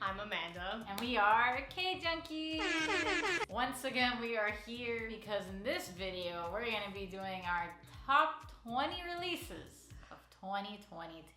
I'm Amanda. And we are K-Junkies! Once again, we are here because in this video, we're going to be doing our top 20 releases of 2022.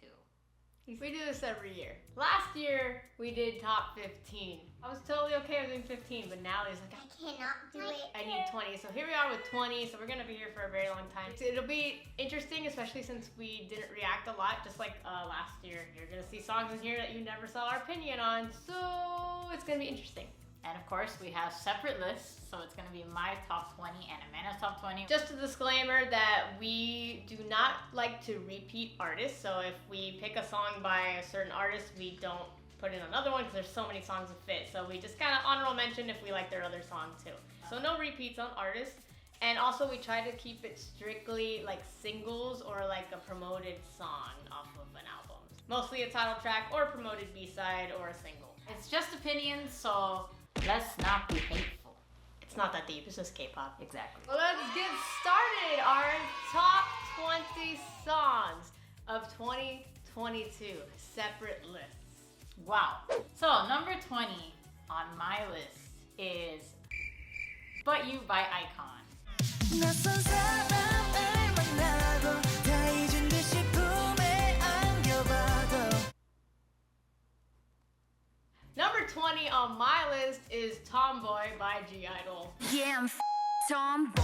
We do this every year. Last year, we did top 15. I was totally okay with doing 15, but now there's like, I cannot do it. I need 20. So here we are with 20, so we're gonna be here for a very long time. It'll be interesting, especially since we didn't react a lot, just like last year. You're gonna see songs in here that you never saw our opinion on, so it's gonna be interesting. And of course, we have separate lists, so it's gonna be my top 20 and Amanda's top 20. Just a disclaimer that we do not like to repeat artists, so if we pick a song by a certain artist, we don't put in another one because there's so many songs that fit. So we just kind of honorable mention if we like their other song too. So no repeats on artists. And also we try to keep it strictly like singles or like a promoted song off of an album. Mostly a title track or a promoted B-side or a single. It's just opinions, so let's not be hateful. It's not that deep, it's just K-pop. Exactly. Well, let's get started. Our top 20 songs of 2022. Separate lists. Wow. So number 20 on my list is But You by iKON. Number 20 on my list is Tomboy by G-Idol. Yeah, I'm tomboy.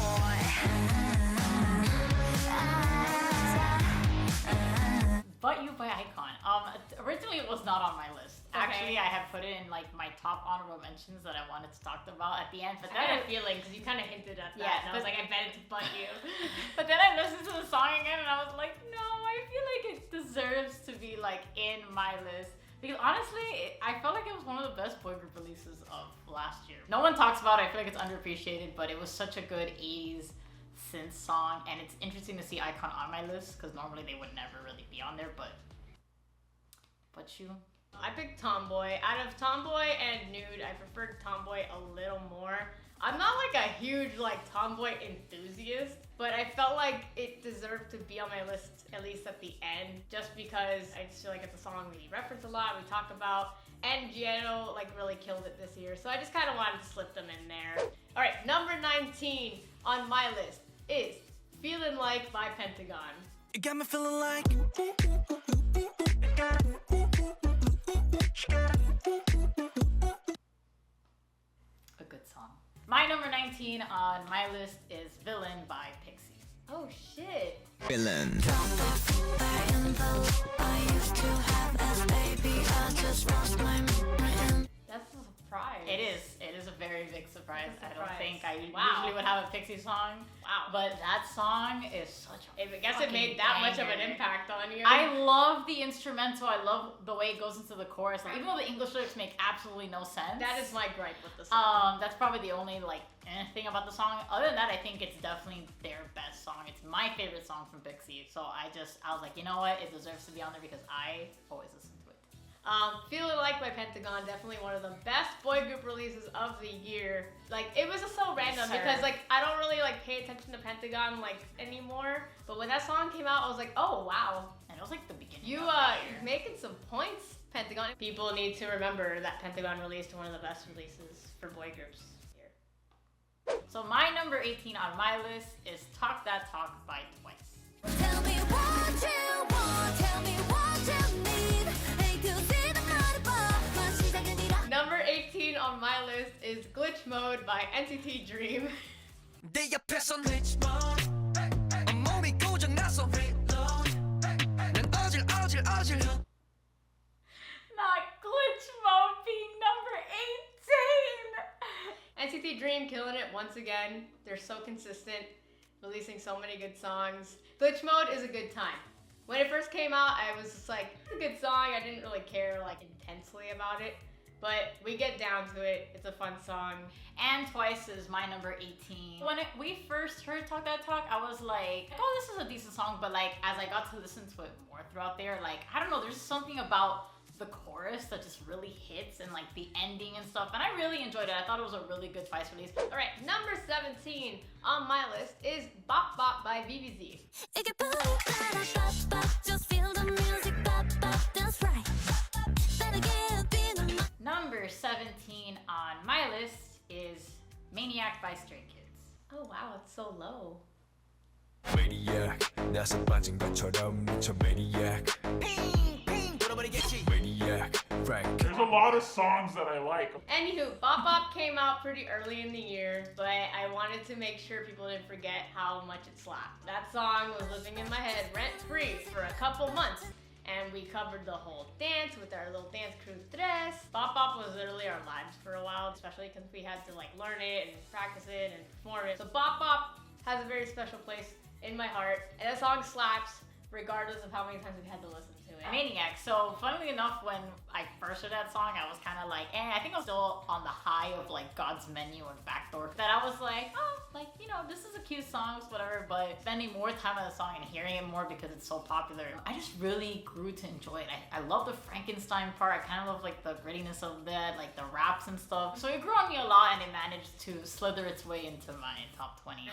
But You by iKON. Originally it was not on my list. Okay. Actually, I had put it in like my top honorable mentions that I wanted to talk about at the end. But I then had a feeling because you kind of hinted at that. Yeah, and I was like, I bet it's But You. But then I listened to the song again and I was like, no, I feel like it deserves to be like in my list. Because honestly, I felt like it was one of the best boy group releases of last year. No one talks about it. I feel like it's underappreciated, but it was such a good 80s synth song. And it's interesting to see iKON on my list because normally they would never really be on there, but you. I picked Tomboy. Out of Tomboy and Nude, I preferred Tomboy a little more. I'm not like a huge like Tomboy enthusiast, but I felt like it deserved to be on my list at least at the end, just because I just feel like it's a song we reference a lot, we talk about, and G-Idol like really killed it this year, so I just kind of wanted to slip them in there. All right, number 19 on my list is Feeling Like by Pentagon. You got me feeling like A good song. My number 19 on my list is Villain by Pixie. Oh shit. villain. That's a surprise. It is a very big surprise. It's a I don't surprise. think I Wow. usually would have a Pixie song. Wow. But that song is such a I guess it made that much of an banger. impact on you. I love the instrumental. I love the way it goes into the chorus. Like, even though the English lyrics make absolutely no sense. That is my gripe with the song. That's probably the only like thing about the song. Other than that, I think it's definitely their best song. It's my favorite song from Pixie. So I was like, you know what? It deserves to be on there because I always listen to it. Feeling Like by Pentagon, definitely one of the best boy group releases of the year. Like, it was just so random Sir. because like I don't really like pay attention to Pentagon like anymore. But when that song came out, I was like, oh wow, And it was like the beginning. you of the year. making some points, Pentagon. People need to remember that Pentagon released one of the best releases for boy groups this year. So my number 18 on my list is Talk That Talk by Twice. Tell me what you want, tell me what you need. Hate to see the night above, 시작은 Number 18 on my list is Glitch Mode by NCT Dream. 내 옆에선 glitch mode. 몸이 고장 나서 reload. 난 어질. Not Glitch Mode being number 18! NCT Dream killing it once again. They're so consistent, releasing so many good songs. Glitch Mode is a good time. When it first came out, I was just like, it's a good song. I didn't really care like intensely about it, but we get down to it. It's a fun song. And Twice is my number 18. When we first heard Talk That Talk, I was like, oh, this is a decent song. But like, as I got to listen to it more throughout there, like, I don't know, there's something about the chorus that just really hits and like the ending and stuff. And I really enjoyed it. I thought it was a really good Twice release. All right, number 17 on my list is Bop Bop by VVZ. 이게 boom, bop, bop, just feel the music, bop, bop, that's right. Better get up in the by Stray Kids. Oh wow, it's so low. Maniac 나서 빠진 것처럼 미쳐 Maniac 핑핑 돌아버리겠지 Maniac Frank There's a lot of songs that I like. Anywho, Bop Bop came out pretty early in the year, but I wanted to make sure people didn't forget how much it slapped. That song was living in my head rent-free for a couple months, and we covered the whole dance with our little dance crew dress. Bop Bop was literally our lives for a while, especially because we had to like learn it and practice it and perform it. So Bop Bop has a very special place in my heart, and that song slaps regardless of how many times we've had to listen to it. Maniac. So funnily enough, when I first heard that song, I was kind of like, I think I was still on the high of like God's Menu and Backdoor. That I was like, oh, like, you know, this is a cute song, whatever. But spending more time on the song and hearing it more because it's so popular, I just really grew to enjoy it. I love the Frankenstein part. I kind of love like the grittiness of that, like the raps and stuff. So it grew on me a lot, and it managed to slither its way into my top 20.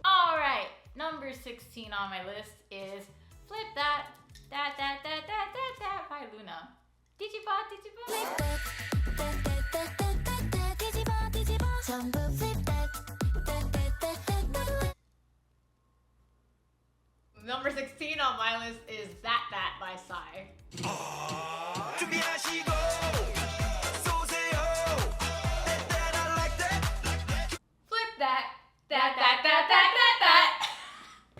All right, number 16 on my list is Flip That by Luna. Digibot, digibot. 뒤집어 뒤집어 전부 flip that Number 16 on my list is That by Psy. 준비하시고 쏘세요 That I like that Flip that.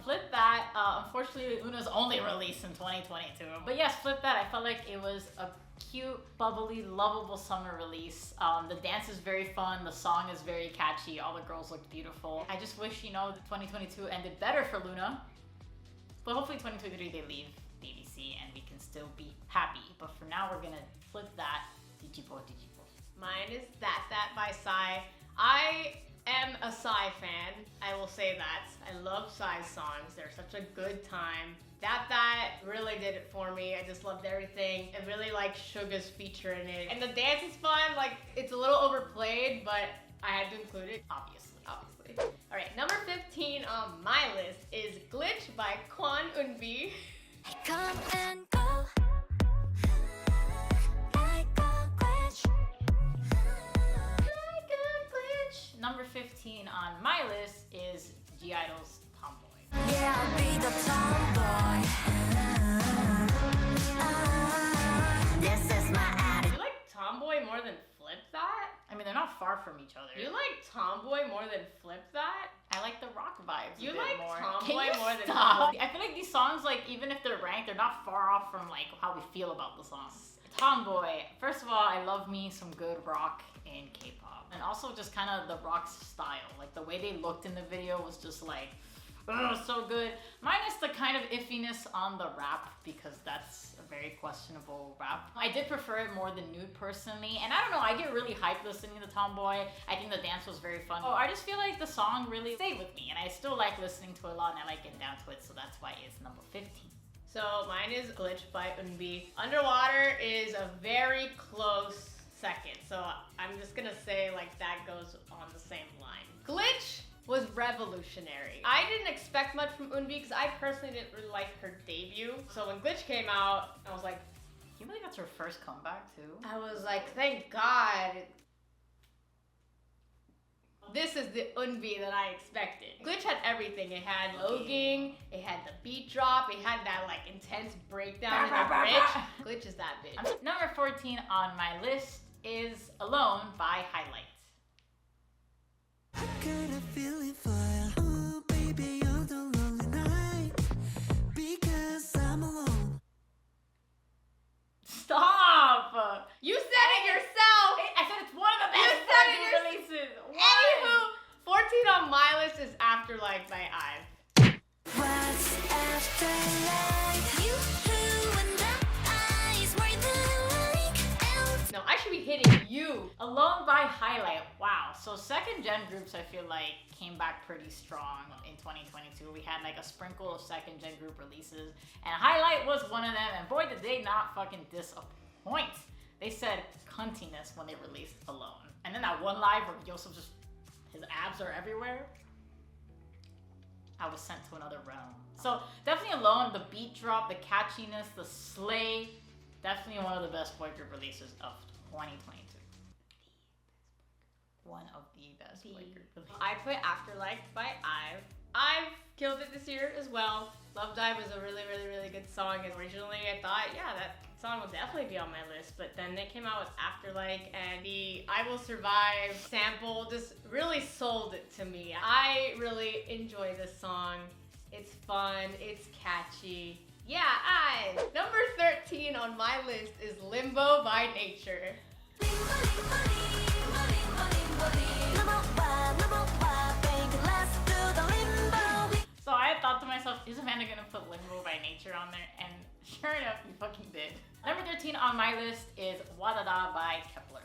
Flip That, unfortunately, Luna's only released in 2022. But yes, Flip That, I felt like it was a cute, bubbly, lovable summer release. The dance is very fun, the song is very catchy, all the girls look beautiful. I just wish, 2022 ended better for Luna. But hopefully 2023 they leave DBC and we can still be happy. But for now, we're gonna flip that. Digipo. Mine is That by Psy. I am a Psy fan. I will say that. I love Psy songs. They're such a good time. That really did it for me. I just loved everything. I really like Suga's feature in it. And the dance is fun. Like, it's a little overplayed, but I had to include it, obviously. All right, number 15 on my list is Glitch by Kwon Eunbi. come and go like a glitch. Number 15 on my list is G-Idol's Tomboy. Yeah, I'll be the tomboy. This is my attitude. You like Tomboy more than Flip That? I mean, they're not far from each other. You like Tomboy more than Flip That? I like the rock vibes. You a bit like more. Tomboy Can you more than stop? I feel like these songs, like even if they're ranked, they're not far off from like how we feel about the songs. Tomboy. First of all, I love me some good rock in K-pop, and also just kind of the rock style. Like the way they looked in the video was just like, ugh, so good. Minus the kind of iffiness on the rap because that's a very questionable rap. I did prefer it more than Nude personally, and I don't know, I get really hyped listening to Tomboy. I think the dance was very fun. Oh, I just feel like the song really stayed with me, and I still like listening to it a lot, and I like getting down to it, so that's why it's number 15. So mine is Glitch by Eunbi. Underwater is a very close second, so I'm just gonna say like that goes on the same line. Glitch was revolutionary. I didn't expect much from Eunbi because I personally didn't really like her debut. So when Glitch came out, I was like, Can you believe that's her first comeback too? I was like, thank God. This is the Eunbi that I expected. Glitch had everything. It had logging, it had the beat drop, it had that like intense breakdown in the bridge. Glitch is that bitch. Number 14 on my list is Alone by Highlight. Can I feel it for you? Oh, baby, you're the lonely night because I'm alone. Stop! You said it yourself! I said it's one of the best You said it releases. Anywho, 14 on my list is Afterlife by IVE. What's after life? You who and I is more than like. No, I should be hitting you. Alone by Highlight. Wow. So second gen groups I feel like came back pretty strong in 2022. We had like a sprinkle of second gen group releases, and Highlight was one of them, and boy did they not fucking disappoint. They said cuntiness when they released Alone. And then that one live where Yosef just, his abs are everywhere. I was sent to another realm. So definitely Alone, the beat drop, the catchiness, the slay, definitely one of the best boy group releases of 2022. one of the best boy group releases. I put Afterlife by IVE. IVE killed it this year as well. Love Dive was a really, really, really good song. And originally I thought, yeah, that song will definitely be on my list. But then they came out with Afterlife, and the I Will Survive sample just really sold it to me. I really enjoy this song. It's fun, it's catchy. Yeah, IVE. Number 13 on my list is Limbo by Nature. So I thought to myself, is Amanda gonna put Limbo by Nature on there? And sure enough, you fucking did. Number 13 on my list is Wadada by Kepler.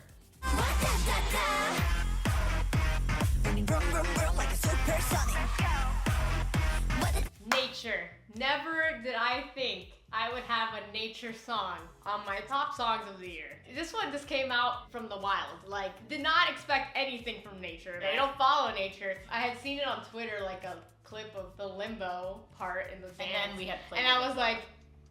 Nature. Never did I think I would have a Nature song on my top songs of the year. This one just came out from the wild. Like, did not expect anything from Nature. They don't follow Nature. I had seen it on Twitter, like a clip of the Limbo part in the dance. And then we had played and I was like,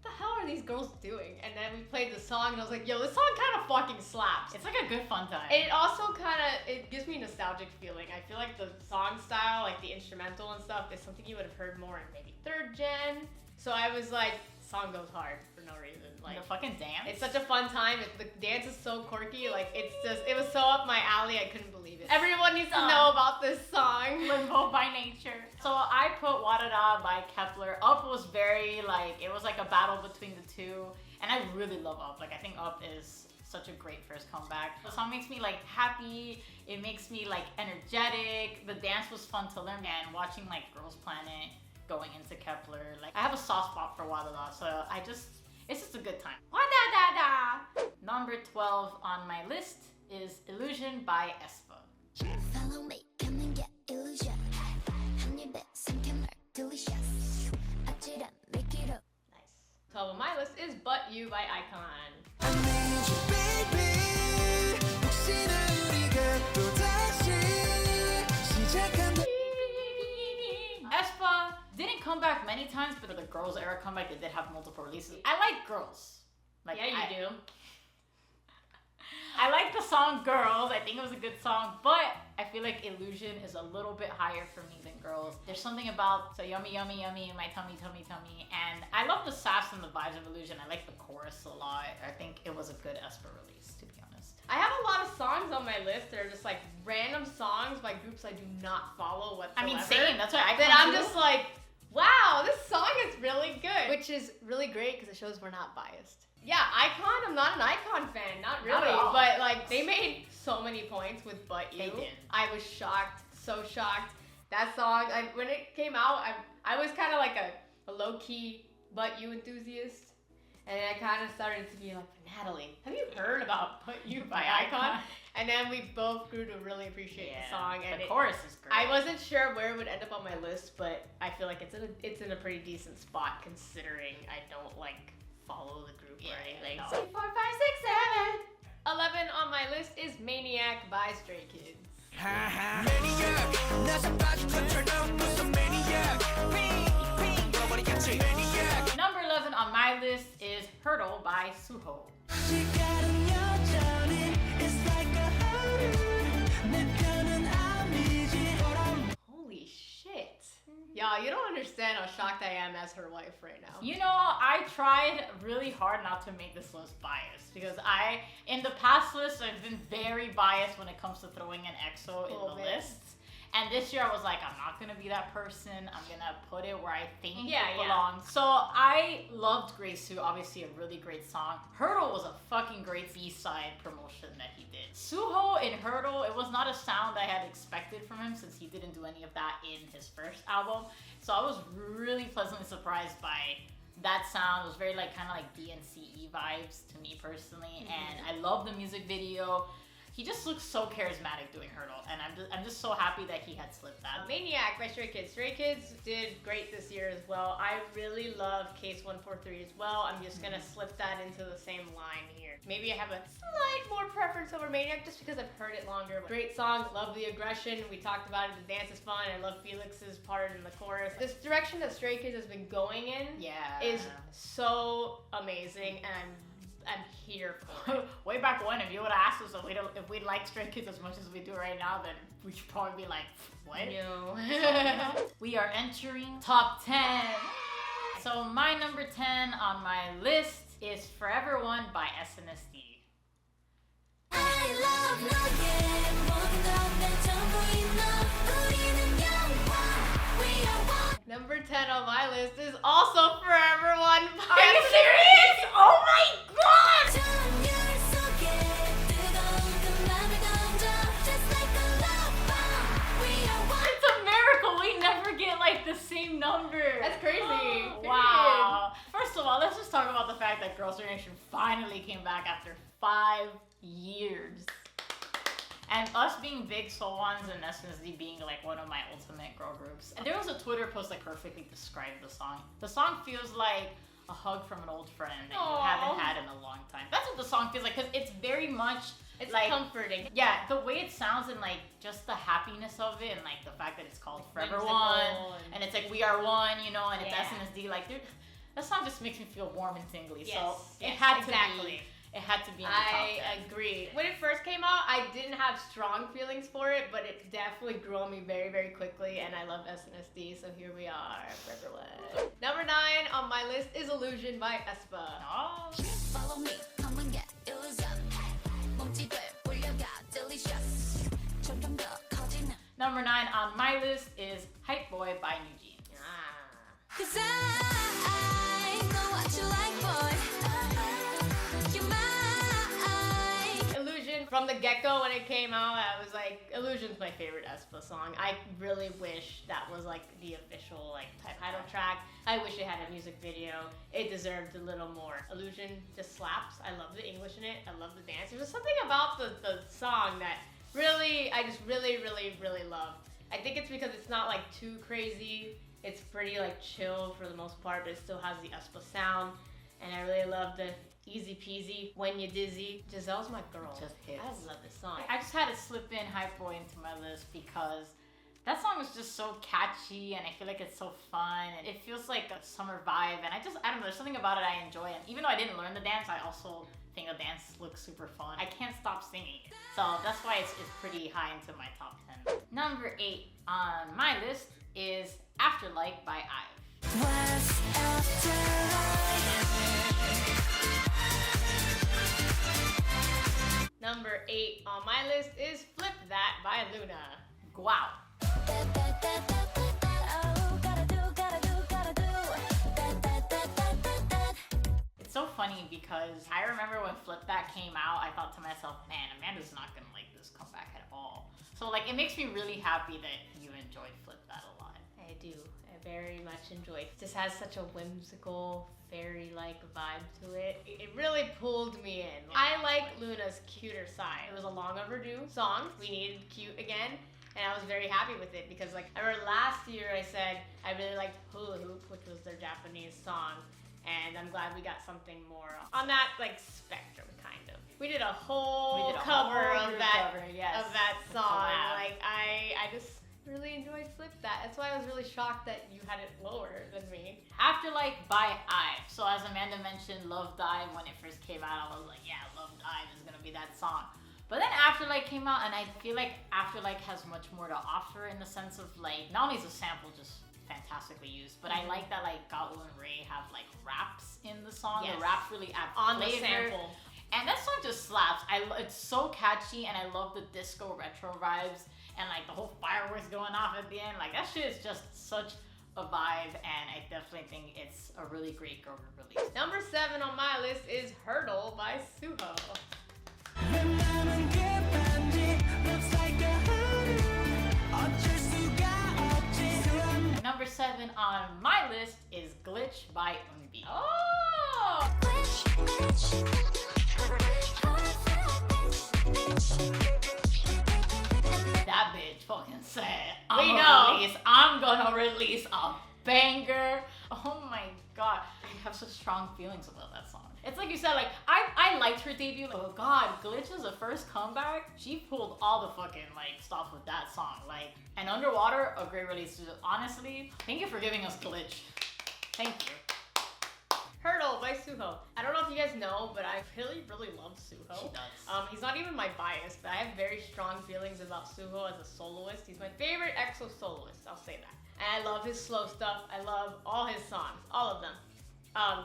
what the hell are these girls doing? And then we played the song and I was like, yo, this song kind of fucking slaps. It's like a good fun time. It also kind of, it gives me a nostalgic feeling. I feel like the song style, like the instrumental and stuff, is something you would have heard more in maybe 3rd gen. So I was like, song goes hard for no reason. Like, the fucking dance. it's such a fun time. The dance is so quirky. Like, it's just, it was so up my alley. I couldn't believe it. Everyone needs to know about this song. Limbo by Nature. So I put Wadada by Kepler. Up was very like, it was like a battle between the two. And I really love Up. Like, I think Up is such a great first comeback. The song makes me like happy. It makes me like energetic. The dance was fun to learn. And watching like Girls Planet going into Kepler, like I have a soft spot for Wadada. So it's just a good time. Wadada! Number 12 on my list is Illusion by aespa. Follow me, come and get illusion. 한 입에 삼킨 말 delicious. 아찔한 make it up. Nice. 12 on my list is But You by Icon. I need you, baby. 혹시나 우리가 또다시 시작한다. aespa didn't come back many times, but the girls era comeback, they did have multiple releases. I like girls. Like, Yeah, you do. I like the song Girls. I think it was a good song, but I feel like Illusion is a little bit higher for me than Girls. There's something about so yummy, yummy, yummy in my tummy, tummy, tummy. And I love the sass and the vibes of Illusion. I like the chorus a lot. I think it was a good aespa release, to be honest. I have a lot of songs on my list that are just like random songs by groups I do not follow whatsoever. I mean, same. That's why I That come I'm to- just like, wow, this song is really good. Which is really great because it shows we're not biased. Yeah, Icon, I'm not an Icon fan, not really. Not at all. But like, they made so many points with But You. They did. I was shocked, so shocked. That song, when it came out, I was kind of like a low-key But You enthusiast. And then I kind of started to be like, Natalie, have you heard about But You by Icon? And then we both grew to really appreciate the song. And the chorus is great. I wasn't sure where it would end up on my list, but I feel like it's in a pretty decent spot considering I don't like follow the group or anything. no. So 4, 5, 6, 7. 11 on my list is Maniac by Stray Kids. Maniac, 나서 빠진 것처럼 무슨 maniac. 빙빙 떠버리겠지 maniac. Number 11 on my list is Hurdle by Suho. 시간은 여전히 it's like a hurry. 내 편은 아니지. Holy shit. Y'all, you don't understand how shocked I am as her wife right now. You know, I tried really hard not to make this list biased because in the past lists, I've been very biased when it comes to throwing an EXO in the lists. And this year I was like, I'm not gonna be that person. I'm gonna put it where I think it belongs. So I loved Grace, obviously a really great song. Hurdle was a fucking great B-side promotion that he did. Suho in Hurdle, it was not a sound I had expected from him since he didn't do any of that in his first album. So I was really pleasantly surprised by that sound. It was very like kind of like DNCE vibes to me personally. And I love the music video. He just looks so charismatic doing Hurdle, and I'm just so happy that he had slipped that. Maniac by Stray Kids. Stray Kids did great this year as well. I really love Case 143 as well. I'm just gonna slip that into the same line here. Maybe I have a slight more preference over Maniac just because I've heard it longer. Great song, love the aggression. We talked about it, the dance is fun. I love Felix's part in the chorus. This direction that Stray Kids has been going in is so amazing, and I'm am here for it. Way back when, if you would have asked us if we like Stray Kids as much as we do right now, then we should probably be like, what? No. We are entering top 10. So my number 10 on my list is Forever One by SNSD. I love 너의 모든 건 전부인 너 우리는 영원 We are one Number 10 on my list is also Forever One by Are you serious? Oh my god! 전율 속에 뜨거운 그 맘을 던져 Just like a love bomb We are one It's a miracle we never get like the same number. That's crazy. Wow. First of all, let's just talk about the fact that Girls' Generation finally came back after 5 years. And us being big Soul Ones and SNSD being like one of my ultimate girl groups. And there was a Twitter post that perfectly described the song. The song feels like a hug from an old friend that you Aw. haven't had in a long time. That's what the song feels like, because it's very much It's like comforting. yeah, the way it sounds and like just the happiness of it and like the fact that it's called Forever Whimsical One and it's like we are one, you know, and it's Yeah. SNSD. Like, dude, that song just makes me feel warm and tingly. Yes, So it yes, had exactly. to be. It had to be in the top I 10. agree. When it first came out, I didn't have strong feelings for it, but it definitely grew on me very, very quickly, and I love SNSD, so here we are, Forever One. Number 9 on my list is Illusion by aespa. Oh. Follow me come and get illusion 몸짓을 올려가 delicious 점점 더 커지는 Number 9 on my list is Hype Boy by New Jeans. Ah. Cause I know what you like boy You might Illusion, from the get-go when it came out, I was like, Illusion's my favorite aespa song. I really wish that was like the official like title track. I wish it had a music video. It deserved a little more. Illusion just slaps. I love the English in it. I love the dance. There's something about the song that really, I just really, really, really love. I think it's because it's not like too crazy. It's pretty like chill for the most part, but it still has the aespa sound. And I really love the easy peasy, when you dizzy. Giselle's my girl. Just hits. I love this song. I just had to slip in Hype Boy into my list because that song is just so catchy and I feel like it's so fun and it feels like a summer vibe and I don't know, there's something about it I enjoy, and even though I didn't learn the dance, I also think the dance looks super fun. I can't stop singing it. So that's why it's pretty high into my top 10. Number 8 on my list is Afterlife by IVE. What's after Number 8 on my list is Flip That by Luna. Wow. It's so funny because I remember when Flip That came out, I thought to myself, man, Amanda's not gonna like this comeback at all. So like, it makes me really happy that you enjoyed Flip That a lot. I do. I very much enjoy it. Just has such a whimsical, fairy-like vibe to it. It really pulled me in. I like Luna's cuter side. It was a long overdue song. We needed cute again. And I was very happy with it because like, I remember last year I said I really liked Hula Hoop, which was their Japanese song. And I'm glad we got something more on that like spectrum, kind of. We did a whole cover of that yes. song. Collab. Like I just really enjoyed Flip That. That's why I was really shocked that you had it lower than me. Afterlife by IVE. So as Amanda mentioned, Love Dive, when it first came out, I was like, yeah, Love Dive is gonna be that song. But then Afterlife came out, and I feel like Afterlife has much more to offer in the sense of like, not only is the sample just fantastically used, but I like that like Gato and Ray have like raps in the song. Yes. The raps really add On the flavor. sample. And that song just slaps. It's so catchy, and I love the disco retro vibes and like the whole fireworks going off at the end. Like that shit is just such a vibe, and I definitely think it's a really great girl group release. Number 7 on my list is Hurdle by Suho. 내 맘은 급한지 looks like a hurdle 어쩔 수가 없지 Number 7 on my list is Glitch by Eunbi. Oh! That bitch fucking said, We know. I'm gonna release a banger. Oh my god. I have such strong feelings about that song. It's like you said, like, I liked her debut. Like, oh god, Glitch is the first comeback. She pulled all the fucking, like, stops with that song. Like, and Underwater, a great release. Honestly, thank you for giving us Glitch. Thank you. Hurdle by by Suho. I don't know if you guys know, but I really love Suho. She does. He's not even my bias, but I have very strong feelings about Suho as a soloist. He's my favorite EXO soloist, I'll say that. And I love his slow stuff. I love all his songs, all of them.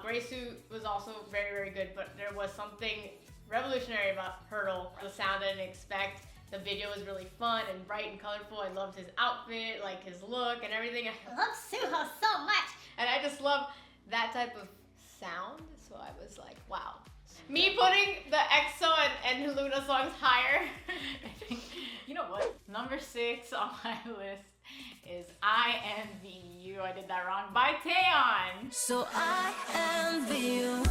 Grey Suit was also very good, but there was something revolutionary about Hurdle. The sound I didn't expect. The video was really fun and bright and colorful. I loved his outfit, like his look and everything. I love Suho so much. And I just love that type of sound. So I was like, wow. Me putting the EXO and Luna songs higher. You know what? Number 6 on my list is I Envy You. I did that wrong. By Taeyeon. So I envy you.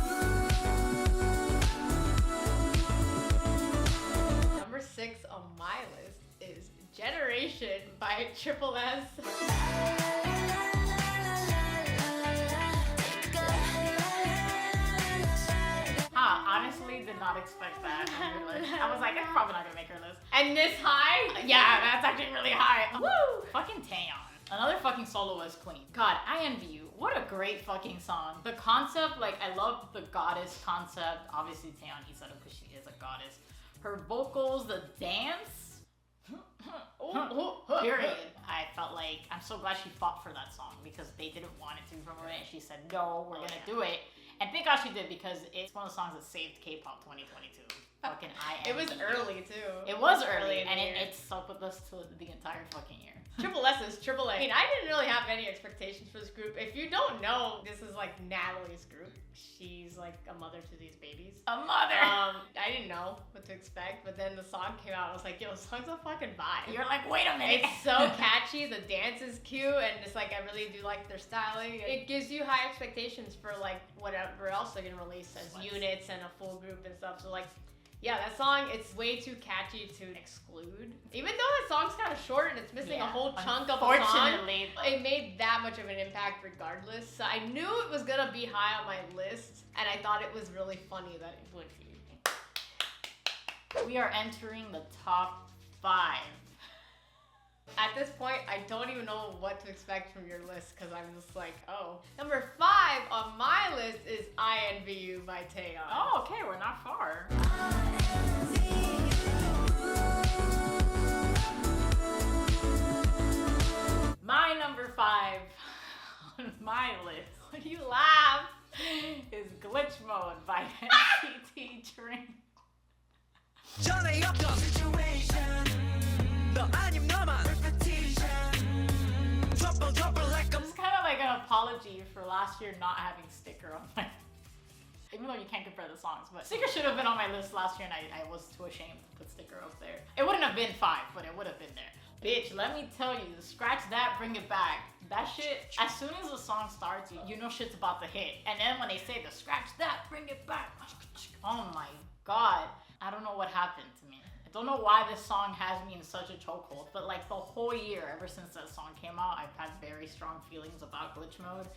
Number 6 on my list is Generation by Triple S. Honestly, did not expect that on your list. I was like, it's probably not gonna make her list. And this high? Yeah, that's actually really high. Woo! Fucking Taeyeon. Another fucking soloist queen. God, I Envy You. What a great fucking song. The concept, like, I love the goddess concept. Obviously, Taeyeon, he said it because she is a goddess. Her vocals, the dance. Period. I felt like, I'm so glad she fought for that song because they didn't want it to be promoted and she said, no, we're gonna do it. And thank God she did because it's one of the songs that saved K-pop 2022. Fucking I Envy It was You. early too. It was early, in the and year. it stuck with us to the entire fucking year. Triple S is Triple A. I mean, I didn't really have any expectations for this group. If you don't know, this is like Natalie's group. She's like a mother to these babies. A mother! I didn't know what to expect, but then the song came out. I was like, yo, this song's a fucking vibe. You're like, wait a minute. It's so catchy. The dance is cute, and it's like I really do like their styling. It gives you high expectations for like whatever else they're gonna release as units and a full group and stuff. So like, yeah, that song, it's way too catchy to exclude. Even though that song's kind of short and it's missing a whole chunk of the song, Unfortunately. it made that much of an impact regardless. So I knew it was gonna be high on my list, and I thought it was really funny that it would be. We are entering the top 5. At this point, I don't even know what to expect from your list because I'm just like, oh. Number 5 on my list is I Envy You by Taeyeon. Oh, okay, we're not far. My number 5 on my list. Why do you laugh? Is Glitch Mode by NCT Dream. 전에 없던 situation 너 아님 너만 repetition trouble like a It's kind of like an apology for last year not having Sticker on my even though you can't compare the songs, but Sticker should have been on my list last year and I was too ashamed to put Sticker up there. It wouldn't have been 5, but it would have been there. Bitch, let me tell you, scratch that, bring it back. That shit, as soon as the song starts, you know shit's about to hit. And then when they say the scratch that, bring it back. Oh my God. I don't know what happened to me. I don't know why this song has me in such a chokehold, but like the whole year, ever since that song came out, I've had very strong feelings about Glitch Mode.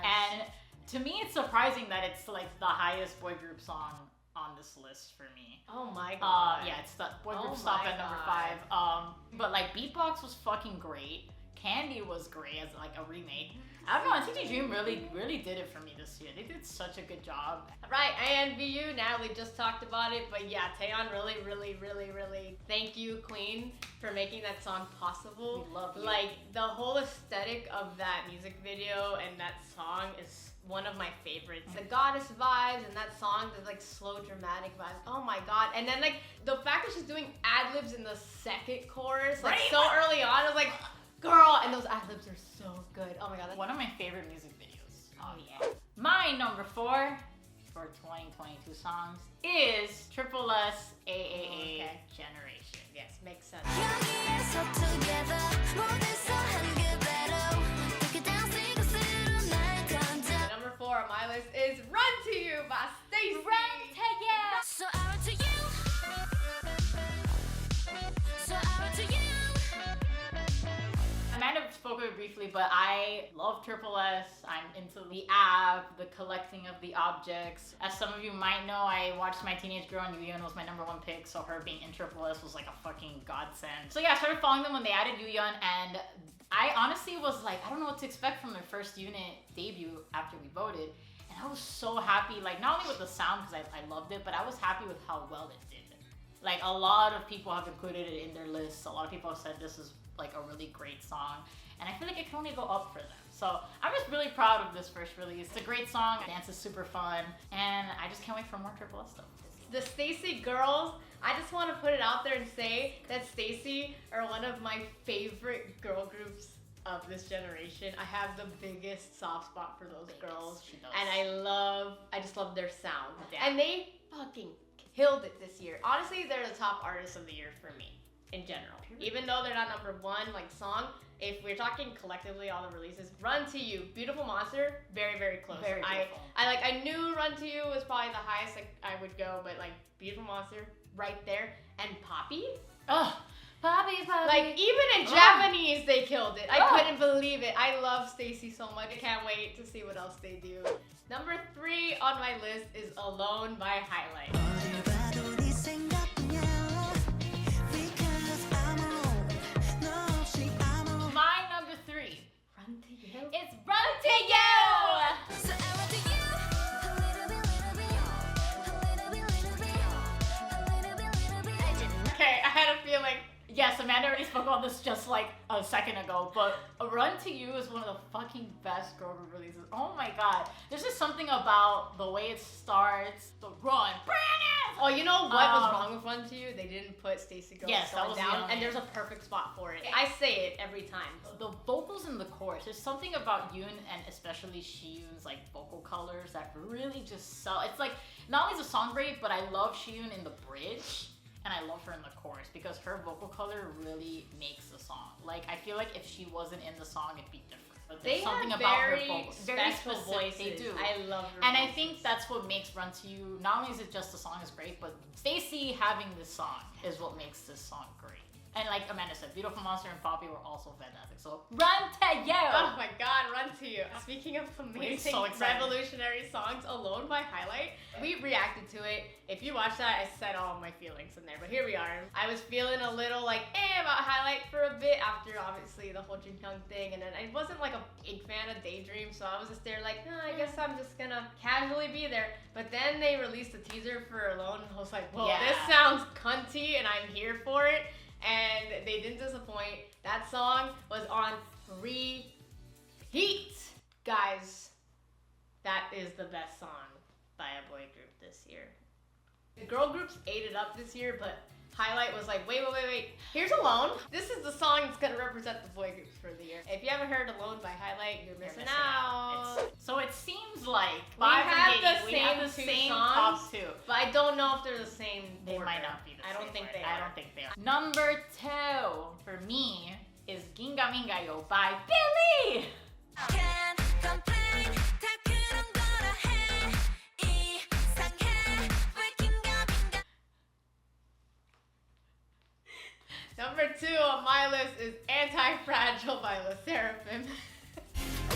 And to me, it's surprising that it's like the highest boy group song on this list for me. Oh my God. Yeah, it's the boy group Oh stop my at number God. 5. But like Beatbox was fucking great. Candy was great as like a remake. I don't know, NCT Dream really did it for me this year. They did such a good job. Right, I Envy You. Natalie just talked about it, but yeah, Taeyeon really thank you, Queen, for making that song possible. We love you. Like the whole aesthetic of that music video and that song is one of my favorites. The goddess vibes and that song, the like slow dramatic vibes. Oh my God. And then like the fact that she's doing ad-libs in the second chorus, like Right. so early on, I was like, girl, and those ad-libs are so good. Oh my God. One of my favorite music videos. Oh yeah. My number 4 for 2022 songs is Triple S AAA Okay. Generation. Yes, makes sense. 여기에서 together 모두서 한그대로 take it down 시그스로 날 던져 Number 4 on my list is Run to You by Stacey. So I run to you So I run to you I might have spoken briefly, but I love Triple S. I'm into the app, the collecting of the objects. As some of you might know, I watched My Teenage Girl and Yuyeon was my number 1 pick, so her being in Triple S was like a fucking godsend. So yeah, I started following them when they added Yuyeon, and I honestly was like, I don't know what to expect from their first unit debut after we voted. And I was so happy, like not only with the sound because I loved it, but I was happy with how well it did. Like a lot of people have included it in their lists. A lot of people have said this is like a really great song, and I feel like it can only go up for them. So I'm just really proud of this first release. It's a great song, dance is super fun, and I just can't wait for more Triple S stuff. The Stacy girls, I just want to put it out there and say that Stacy are one of my favorite girl groups of this generation. I have the biggest soft spot for those girls, She does. and I just love their sound. Yeah. And they fucking killed it this year. Honestly, they're the top artists of the year for me in general. Even though they're not number one, like song, if we're talking collectively all the releases, Run to You, Beautiful Monster, very, very close. Very beautiful. I knew Run to You was probably the highest I would go, but like Beautiful Monster right there, and Poppy. Oh, Poppy. Like even in Japanese they killed it. I couldn't believe it. I love Stacy so much. I can't wait to see what else they do. Number 3 on my list is Alone by Highlight. 어딜 봐도 네 생각뿐이야. Because I'm alone. 너 없이 I'm alone. My number 3 Run to You. is Run to You. So I want to you a little bit, little bit, a little bit, little bit, a little bit, little bit. Okay, I had a feeling. Yes, Amanda already spoke about this just like a second ago, but Run to You is one of the fucking best girl group releases. Oh my god. There's just something about the way it starts, the run, Brandon! Oh, you know what was wrong with Run to You? They didn't put Stacy Girl Yes, that was the down, only- and there's a perfect spot for it. I say it every time. The vocals in the chorus, there's something about Yoon and especially Shiyun's like vocal colors that really just sell. It's like, not only is the song great, but I love Shiyun in the bridge. And I love her in the chorus because her vocal color really makes the song. Like, I feel like if she wasn't in the song, it'd be different. But there's They something have about very her vocals. Very special specific. voices. They do. I love her And I voices. think that's what makes Run to You, not only is it just the song is great, but Stacey having this song is what makes this song great. And like Amanda said, Beautiful Monster and Poppy were also fantastic. So Run to You! Oh my god, Run to You. Speaking of amazing so excited. revolutionary songs, Alone by Highlight. We reacted to it. If you watched that, I said all my feelings in there, but here we are. I was feeling a little like about Highlight for a bit after obviously the whole Jin-Hyun thing, and then I wasn't like a big fan of Daydream, so I was just there like, I guess I'm just gonna casually be there. But then they released a teaser for Alone, and I was like, whoa, Yeah. this sounds cunty, and I'm here for it. And they didn't disappoint. That song was on repeat. Guys, that is the best song by a boy group this year. The girl groups ate it up this year, but Highlight was like, wait. Here's Alone. This is the song that's gonna represent the boy groups for the year. If you haven't heard Alone by Highlight, you're missing out. So it seems like We Five and have Giddy, the we have the same two same songs. top 2. But I don't know if they're the same. They order. might not be the I same. don't think order. they are. I don't think they are. Number 2 for me is Ginga Minga Yo by Billy. Can't complain. 다 그런 거라 해. 이상해. Working up. Number 2 on my list is Anti-Fragile by LE SSERAFIM.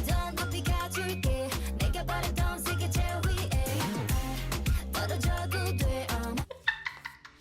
넌 높이 가줄게. 내가 바라던 세계 제일 위에. 떨어져도 돼.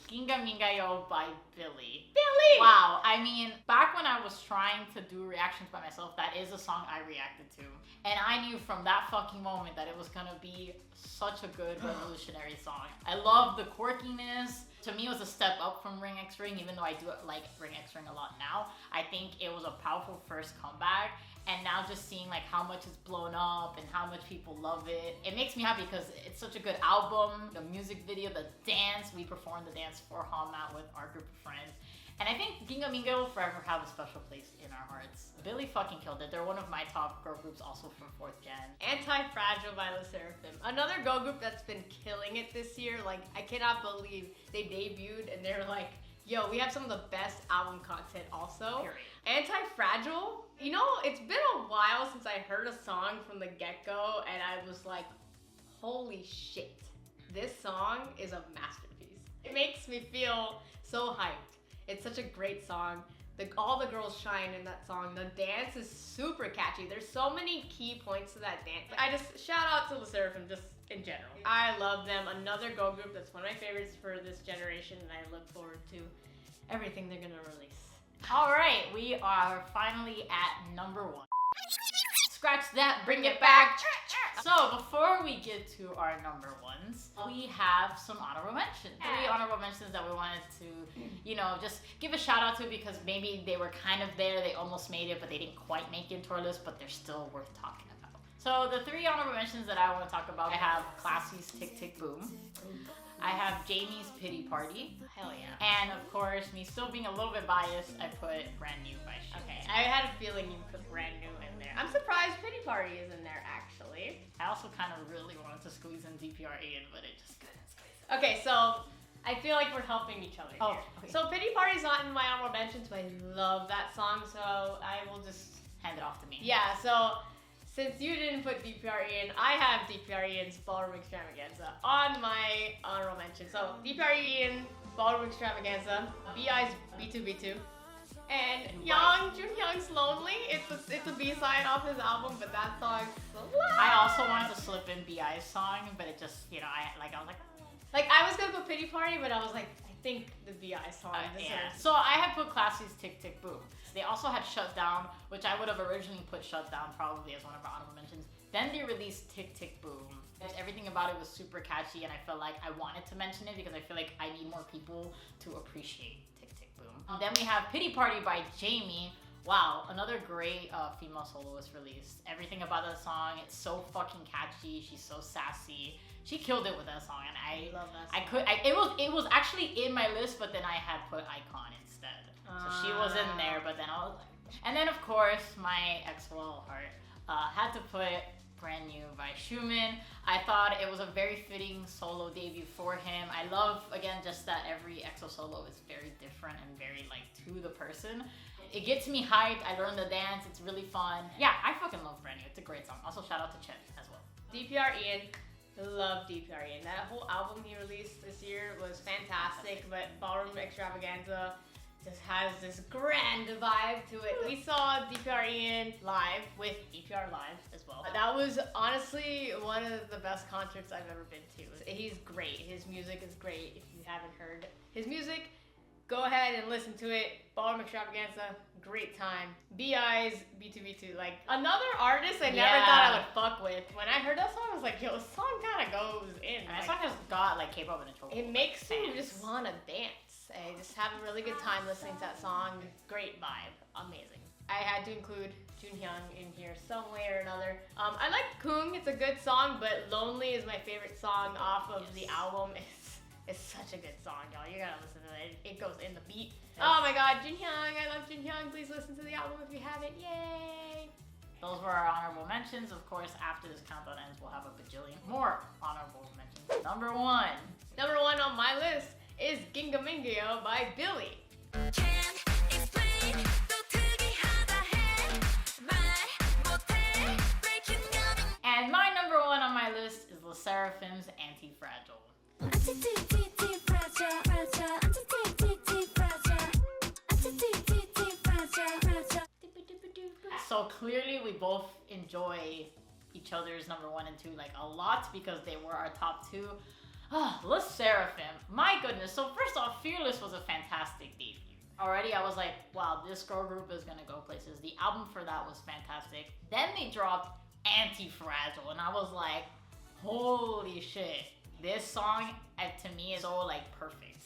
Ginga Minga Yo by Billy. Billy! Wow, I mean, back when I was trying to do reactions by myself, that is a song I reacted to. And I knew from that fucking moment that it was gonna be such a good revolutionary song. I love the quirkiness. To me, it was a step up from Ring X Ring, even though I do like Ring X Ring a lot now. I think it was a powerful first comeback. And now just seeing like how much it's blown up and how much people love it, it makes me happy because it's such a good album. The music video, the dance, we performed the dance for Hallmat with our group of friends. And I think Ginga Minga will forever have a special place in our hearts. Billy fucking killed it. They're one of my top girl groups also from 4th gen. Anti-Fragile by LE SSERAFIM. Another girl group that's been killing it this year. Like, I cannot believe they debuted and they're like, yo, we have some of the best album content also. Period. Anti-Fragile, you know, it's been a while since I heard a song from the get-go and I was like, holy shit, this song is a masterpiece. It makes me feel so hyped. It's such a great song. All the girls shine in that song. The dance is super catchy. There's so many key points to that dance. I just shout out to LE SSERAFIM just in general. I love them. Another girl group that's one of my favorites for this generation, and I look forward to everything they're gonna release. All right, we are finally at number 1. Scratch that, bring it back. So before we get to our number ones, we have some honorable mentions. 3 honorable mentions that we wanted to, just give a shout out to because maybe they were kind of there, they almost made it, but they didn't quite make it into our list, but they're still worth talking about. So the 3 honorable mentions that I want to talk about, I have Classy's Tick Tick Boom. I have Jamie's Pity Party. Hell yeah. And of course, me still being a little bit biased, I put Brand New by Shimon. Okay, I had a feeling you put Brand New in there. I'm surprised Pity Party is in there, actually. I also kind of really wanted to squeeze in DPRE, but it just couldn't squeeze it. Okay, so I feel like we're helping each other here. Okay. So Pity Party's not in my honorable mentions, but I love that song, so I will just... Hand it off to me. Yeah, so since you didn't put DPRE in, I have DPRE in Ballroom Extravaganza on my honorable mention. So DPRE in Ballroom Extravaganza, B.I.'s B2B2, and Junhyung's Lonely. It's a B-side off his album, but that song's so loud. I also wanted to slip in B.I.'s song, but it just, I was like, Like, I was gonna put Pity Party, but I was like, I think the B.I. song deserves. So I had put Classy's Tick Tick Boom. They also had Shut Down, which I would have originally put Shut Down probably as one of our honorable mentions. Then they released Tick Tick Boom. Everything about it was super catchy, and I felt like I wanted to mention it because I feel like I need more people to appreciate Tick Tick Boom. Then we have Pity Party by Jamie. Wow, another great female soloist released. Everything about that song, it's so fucking catchy. She's so sassy. She killed it with that song, and I love that song. It was actually in my list, but then I had put Icon instead. So she was in there, but then I was like... And then, of course, my ex-royal heart had to put Brand New by Schumann. I thought it was a very fitting solo debut for him. I love, again, just that every EXO solo is very different and very, to the person. It gets me hyped. I learned the dance. It's really fun. Yeah, I fucking love Brand New. It's a great song. Also, shout out to Chen as well. DPR Ian. Love DPR Ian. That whole album he released this year was fantastic, but Ballroom Extravaganza just has this grand vibe to it. We saw DPR Ian live with DPR Live as well. That was honestly one of the best concerts I've ever been to. He's great. His music is great. If you haven't heard his music, go ahead and listen to it. Ballroom Extravaganza, great time. B.I.'s B2B2, another artist I never thought I would fuck with. When I heard that song, I was like, yo, this song kind of goes in. And that song has got K-pop in a chokehold. It makes you just want to dance. I just have a really good time listening to that song. Great vibe, amazing. I had to include Junhyung in here some way or another. I like Kung, it's a good song, but Lonely is my favorite song off of the album. It's such a good song, y'all. You gotta listen to it. It goes in the beat. Oh my god, Junhyung, I love Junhyung. Please listen to the album if you haven't. Yay! Those were our honorable mentions. Of course, after this countdown ends, we'll have a bajillion more honorable mentions. Number one on my list is Ginga Mingyo by Billy. Can't explain 또 특이하다 해 말 못해 breaking up And my number one on my list is LE SSERAFIM's Anti-Fragile. anti-fragile fragile anti-fragile anti-fragile. So clearly we both enjoy each other's number 1 and 2 a lot because they were our top 2. LE SSERAFIM, my goodness. So first off, Fearless was a fantastic debut. Already I was like, wow, this girl group is gonna go places. The album for that was fantastic. Then they dropped Anti-Fragile and I was like, holy shit. This song, to me, is so perfect.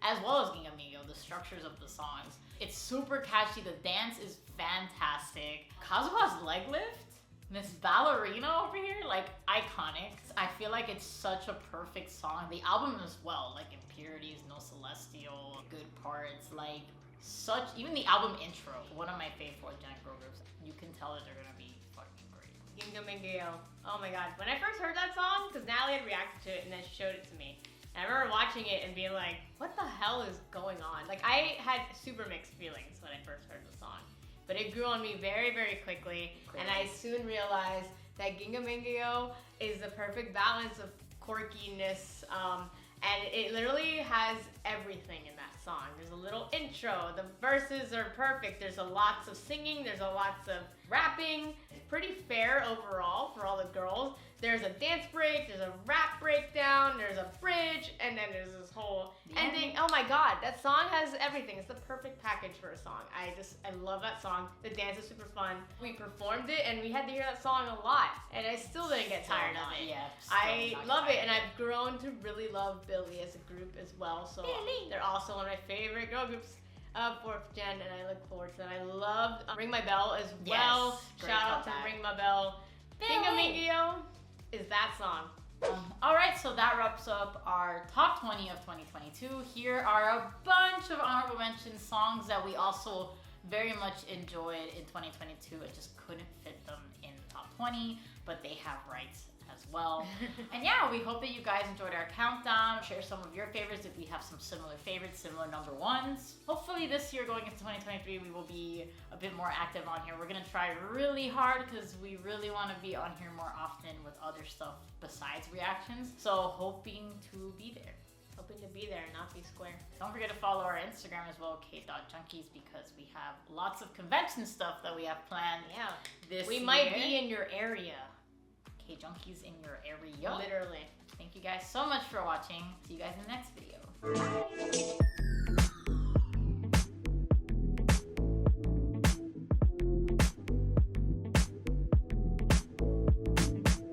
As well as Ginga Mingyo, the structures of the songs. It's super catchy, the dance is fantastic. Kazuha's leg lift, Miss Ballerina over here, iconic. I feel like it's such a perfect song. The album as well, Impurities, No Celestial, good parts, even the album intro, one of my favorite Gen girl groups. You can tell that they're gonna be fucking great. Ginga Mingyo. Oh my god. When I first heard that song, because Natalie had reacted to it and then she showed it to me. And I remember watching it and being like, what the hell is going on? I had super mixed feelings when I first heard the song. But it grew on me very, very quickly. And I soon realized that Ginga Mingyo is the perfect balance of quirkiness. And it literally has everything in that song. There's a little intro. The verses are perfect. There's lots of singing. There's lots of rapping. It's pretty fair overall for all the girls. There's a dance break. There's a rap breakdown. There's a bridge. And then there's this whole ending. Oh my my god, that song has everything. It's the perfect package for a song. I love that song. The dance is super fun. We performed it and we had to hear that song a lot. And I still didn't get tired of it. Yeah, I love it, and I've grown to really love Billy as a group as well. So they're also one of my favorite girl groups of 4th Gen, and I look forward to that. I loved Ring My Bell as well. Great Shout out to comeback. Ring My Bell. Thingamingio is that song. Alright, so that wraps up our top 20 of 2022. Here are a bunch of honorable mention songs that we also very much enjoyed in 2022. I just couldn't fit them in the top 20, but they have rights as well. And yeah, we hope that you guys enjoyed our countdown. Share some of your favorites if we have some similar favorites, similar number ones. Hopefully this year going into 2023, we will be a bit more active on here. We're gonna try really hard because we really want to be on here more often with other stuff besides reactions. So hoping to be there. Hoping to be there and not be square. Don't forget to follow our Instagram as well, k.junkies, because we have lots of convention stuff that we have planned Yeah. this We year. might be in your area. K-Junkies in your area. Literally. Thank you guys so much for watching. See you guys in the next video.